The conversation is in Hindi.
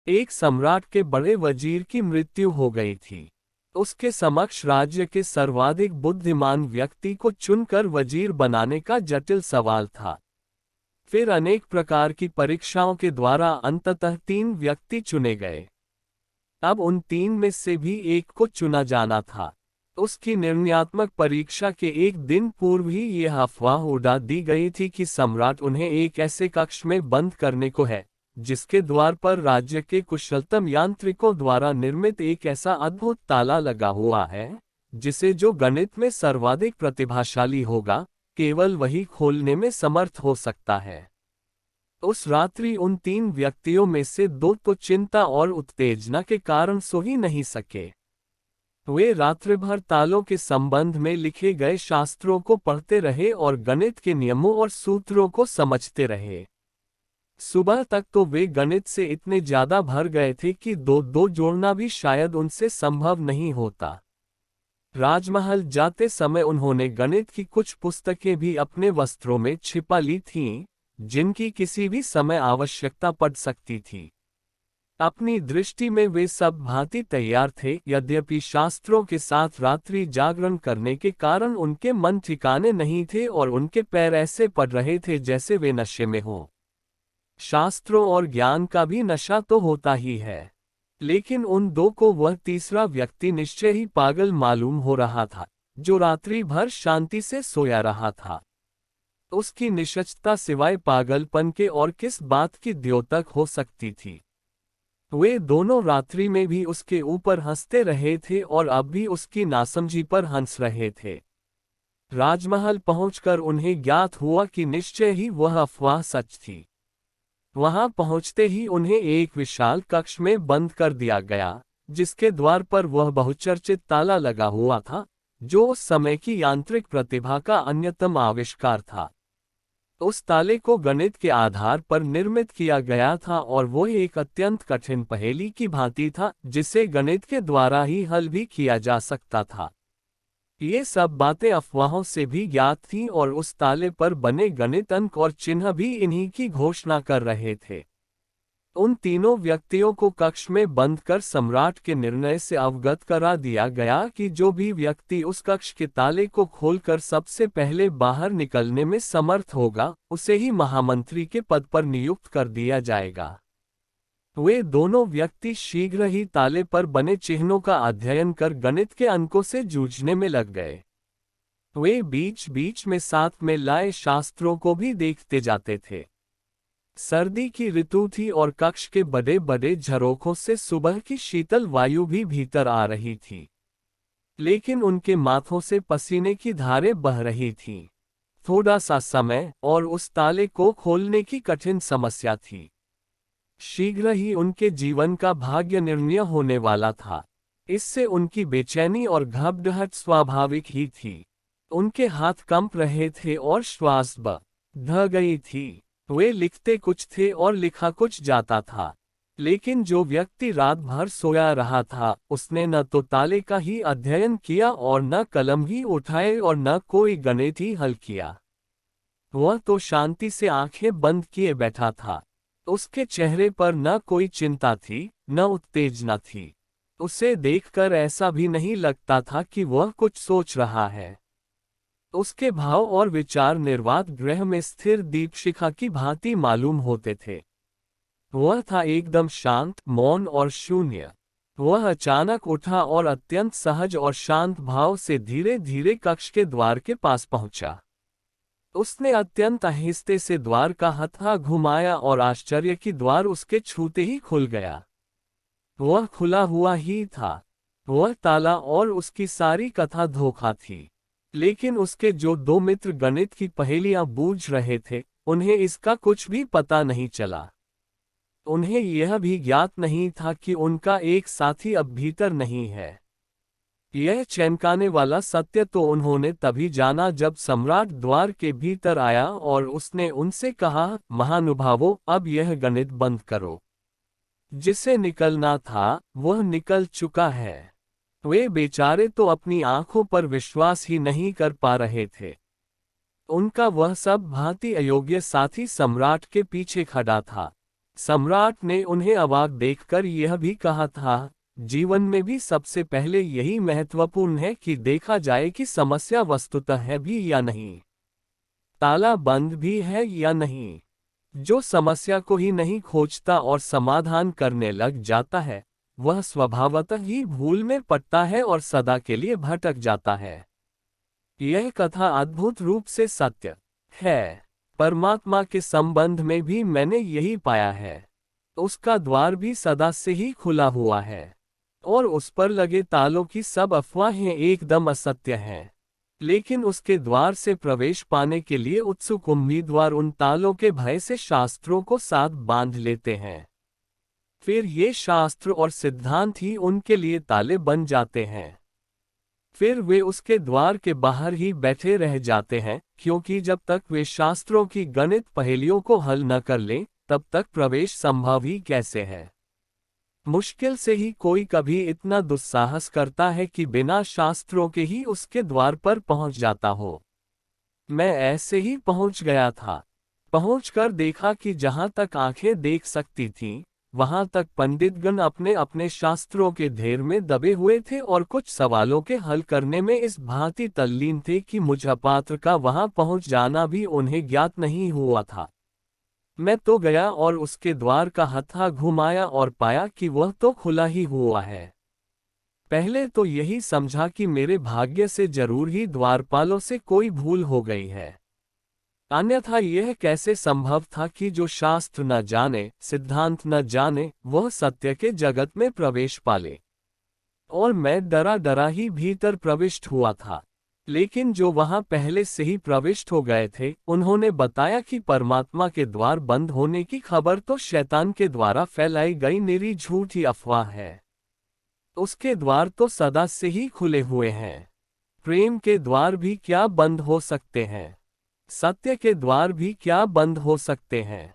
एक सम्राट के बड़े वजीर की मृत्यु हो गई थी। उसके समक्ष राज्य के सर्वाधिक बुद्धिमान व्यक्ति को चुनकर वजीर बनाने का जटिल सवाल था। फिर अनेक प्रकार की परीक्षाओं के द्वारा अंततः 3 व्यक्ति चुने गए। अब उन 3 में से भी एक को चुना जाना था। उसकी निर्णयात्मक परीक्षा के एक दिन पूर्व ही यह अफवाह उड़ा दी गई थी कि सम्राट उन्हें एक ऐसे कक्ष में बंद करने को है, जिसके द्वार पर राज्य के कुशलतम यांत्रिकों द्वारा निर्मित एक ऐसा अद्भुत ताला लगा हुआ है, जिसे जो गणित में सर्वाधिक प्रतिभाशाली होगा, केवल वही खोलने में समर्थ हो सकता है। उस रात्रि उन 3 व्यक्तियों में से 2 तो चिंता और उत्तेजना के कारण सो ही नहीं सके। वे रात्रि भर तालों के संबंध में लिखे गए शास्त्रों को पढ़ते रहे और गणित के नियमों और सूत्रों को समझते रहे। सुबह तक तो वे गणित से इतने ज्यादा भर गए थे कि 2-2 जोड़ना भी शायद उनसे संभव नहीं होता। राजमहल जाते समय उन्होंने गणित की कुछ पुस्तकें भी अपने वस्त्रों में छिपा ली थीं, जिनकी किसी भी समय आवश्यकता पड़ सकती थी। अपनी दृष्टि में वे सब भांति तैयार थे, यद्यपि शास्त्रों के साथ रात्रि जागरण करने के कारण उनके मन ठिकाने नहीं थे और उनके पैर ऐसे पड़ रहे थे जैसे वे नशे में हों। शास्त्रों और ज्ञान का भी नशा तो होता ही है, लेकिन उन 2 को वह तीसरा व्यक्ति निश्चय ही पागल मालूम हो रहा था, जो रात्रि भर शांति से सोया रहा था। उसकी निश्चलता सिवाय पागलपन के और किस बात की द्योतक हो सकती थी। वे दोनों रात्रि में भी उसके ऊपर हंसते रहे थे और अब भी उसकी नासमझी पर हंस रहे थे। राजमहल पहुंचकर उन्हें ज्ञात हुआ कि निश्चय ही वह अफवाह सच थी। वहां पहुंचते ही उन्हें एक विशाल कक्ष में बंद कर दिया गया, जिसके द्वार पर वह बहुचर्चित ताला लगा हुआ था, जो उस समय की यांत्रिक प्रतिभा का अन्यतम आविष्कार था। उस ताले को गणित के आधार पर निर्मित किया गया था और वो एक अत्यंत कठिन पहेली की भांति था, जिसे गणित के द्वारा ही हल भी किया जा सकता था। ये सब बातें अफवाहों से भी ज्ञात थीं और उस ताले पर बने गणित अंक और चिन्ह भी इन्हीं की घोषणा कर रहे थे। उन तीनों व्यक्तियों को कक्ष में बंद कर सम्राट के निर्णय से अवगत करा दिया गया कि जो भी व्यक्ति उस कक्ष के ताले को खोलकर सबसे पहले बाहर निकलने में समर्थ होगा, उसे ही महामंत्री के पद पर नियुक्त कर दिया जाएगा। वे दोनों व्यक्ति शीघ्र ही ताले पर बने चिन्हों का अध्ययन कर गणित के अंकों से जूझने में लग गए। वे बीच बीच में साथ में लाए शास्त्रों को भी देखते जाते थे। सर्दी की ऋतु थी और कक्ष के बड़े बड़े झरोखों से सुबह की शीतल वायु भी भीतर आ रही थी, लेकिन उनके माथों से पसीने की धारें बह रही थीं। थोड़ा सा समय और उस ताले को खोलने की कठिन समस्या थी। शीघ्र ही उनके जीवन का भाग्य निर्णय होने वाला था। इससे उनकी बेचैनी और घबराहट स्वाभाविक ही थी। उनके हाथ कंप रहे थे और श्वास ढह गई थी। वे लिखते कुछ थे और लिखा कुछ जाता था, लेकिन जो व्यक्ति रात भर सोया रहा था, उसने न तो ताले का ही अध्ययन किया और न कलम ही उठाए और न कोई गणित ही हल किया। वह तो शांति से आंखें बंद किए बैठा था। उसके चेहरे पर न कोई चिंता थी, न उत्तेजना थी। उसे देखकर ऐसा भी नहीं लगता था कि वह कुछ सोच रहा है। उसके भाव और विचार निर्वात गृह में स्थिर दीपशिखा की भांति मालूम होते थे। वह था एकदम शांत, मौन और शून्य। वह अचानक उठा और अत्यंत सहज और शांत भाव से धीरे धीरे कक्ष के द्वार के पास पहुंचा। उसने अत्यंत आहिस्ते से द्वार का हत्था घुमाया और आश्चर्य की द्वार उसके छूते ही खुल गया। वह खुला हुआ ही था। वह ताला और उसकी सारी कथा धोखा थी। लेकिन उसके जो 2 मित्र गणित की पहेलियां बूझ रहे थे, उन्हें इसका कुछ भी पता नहीं चला। उन्हें यह भी ज्ञात नहीं था कि उनका एक साथी अब भीतर नहीं है। यह चौंकाने वाला सत्य तो उन्होंने तभी जाना जब सम्राट द्वार के भीतर आया और उसने उनसे कहा, महानुभावों, अब यह गणित बंद करो। जिसे निकलना था वह निकल चुका है। वे बेचारे तो अपनी आंखों पर विश्वास ही नहीं कर पा रहे थे। उनका वह सब भांति अयोग्य साथी सम्राट के पीछे खड़ा था। सम्राट ने उन्हें अवाक देखकर यह भी कहा था, जीवन में भी सबसे पहले यही महत्वपूर्ण है कि देखा जाए कि समस्या वस्तुतः है भी या नहीं, ताला बंद भी है या नहीं। जो समस्या को ही नहीं खोजता और समाधान करने लग जाता है, वह स्वभावतः ही भूल में पड़ता है और सदा के लिए भटक जाता है। यह कथा अद्भुत रूप से सत्य है। परमात्मा के संबंध में भी मैंने यही पाया है। उसका द्वार भी सदा से ही खुला हुआ है और उस पर लगे तालों की सब अफवाहें एकदम असत्य हैं। लेकिन उसके द्वार से प्रवेश पाने के लिए उत्सुक उम्मीदवार उन तालों के भय से शास्त्रों को साथ बांध लेते हैं। फिर ये शास्त्र और सिद्धांत ही उनके लिए ताले बन जाते हैं। फिर वे उसके द्वार के बाहर ही बैठे रह जाते हैं, क्योंकि जब तक वे शास्त्रों की गणित पहेलियों को हल न कर लें, तब तक प्रवेश संभव ही कैसे है। मुश्किल से ही कोई कभी इतना दुस्साहस करता है कि बिना शास्त्रों के ही उसके द्वार पर पहुंच जाता हो। मैं ऐसे ही पहुंच गया था। पहुंचकर देखा कि जहां तक आंखें देख सकती थीं, वहां तक पंडितगण अपने अपने शास्त्रों के ढेर में दबे हुए थे और कुछ सवालों के हल करने में इस भांति तल्लीन थे कि मुझ अपात्र का वहां पहुंच जाना भी उन्हें ज्ञात नहीं हुआ था। मैं तो गया और उसके द्वार का हत्था घुमाया और पाया कि वह तो खुला ही हुआ है। पहले तो यही समझा कि मेरे भाग्य से जरूर ही द्वारपालों से कोई भूल हो गई है, अन्यथा यह कैसे संभव था कि जो शास्त्र न जाने, सिद्धांत न जाने, वह सत्य के जगत में प्रवेश पाले। और मैं डरा डरा ही भीतर प्रविष्ट हुआ था। लेकिन जो वहां पहले से ही प्रविष्ट हो गए थे, उन्होंने बताया कि परमात्मा के द्वार बंद होने की खबर तो शैतान के द्वारा फैलाई गई निरी झूठी अफवाह है। उसके द्वार तो सदा से ही खुले हुए हैं। प्रेम के द्वार भी क्या बंद हो सकते हैं? सत्य के द्वार भी क्या बंद हो सकते हैं?